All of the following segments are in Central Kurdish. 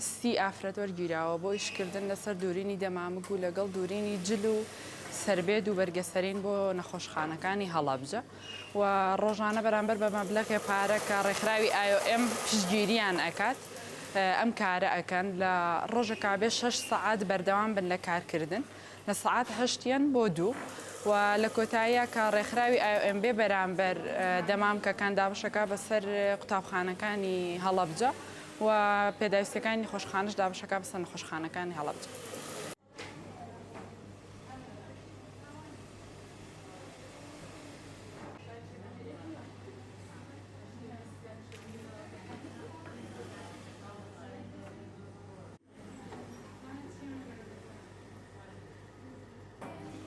سی ئافرەت وەرگیراوە بۆ ئیشکردن لەسەر دوورینی دەمامک و لەگەڵ دوورینی جل و سربێد و بەرگەسەرین بۆ نەخۆشخانەکانی هەڵەبجە و ڕۆژانە بەرامبەر بە مەبلەغی پارە کە ڕێکخراوی IOM پشتگیریان ئەکات ئەم کارە ئەکەن لە ڕۆژێکا بێ 6 سەعات بەردەوام بن لە کارکردن لە سەعات 8یان بۆ 2 و لە کۆتاییە کە ڕێکخراوی IOM بێ بەرامبەر دەمامکەکان دابشەکە بەسەر قوتابخانەکانی هەڵەبجە و پێداویستەکانی خۆشخانەش دابشەکە بەسەر نەخۆشخانەکانی هەڵەبجە.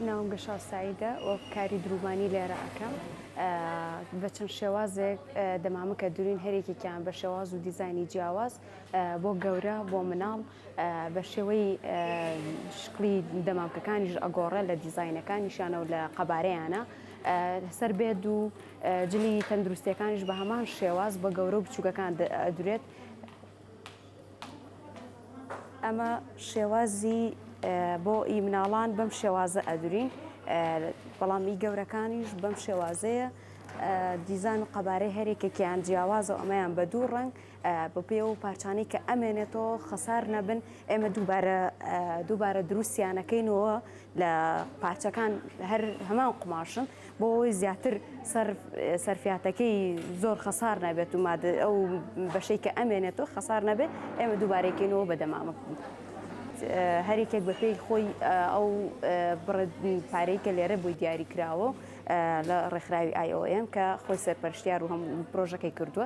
ناوم گەشا سعیدە وەک کاری درومانی لێرە ئەەکەم بە چەند شێوازێک دەمامکە دوورین هەرێکێکیان بە شێواز و دیزایانی جیاواز بۆ گەورە بۆ مناڵ بە شێوەی شکلی دەمامکەکانیش ئەگۆڕە لە دیزاینەکانیشانە و لە قەبارەیانە سەر بێت و جلی تەندروستیەکانیش بە هەمان شێواز بە گەورە و بچووکەکان ئەدورێت. ئەمە شێوازی بۆ ئی مناڵان بەم شێوازە ئەدورین بەڵام ئی گەورەکانیش بەم شێوازەیە دیزان و قەبارەی هەرێکێکیان جیاوازە ئەمەیان بە دوو ڕنگ بە پێ و پارچانەی کە ئەمێنێتەوە خەسار نەبن ئێمە دووبارە دروستیانەکەینەوە لە پارچەکان هەر هەمان قماشن بۆ ئەوەی زیاتر سەرفیاتەکەی زۆر خەسار نەبێت و ئەو بەشەی کە ئەمێنێتەوە خەسار نەبێت ئێمە دووبارەکەینەوە بە دەمامک. هەرێکێک بە پێی خۆی ئەو پارەی کە لێرە بۆی دیاری کراوە لە ڕێکخراوی IOM کە خۆی سەرپەرشتیار و هەموو پرۆژەکەی کردووە.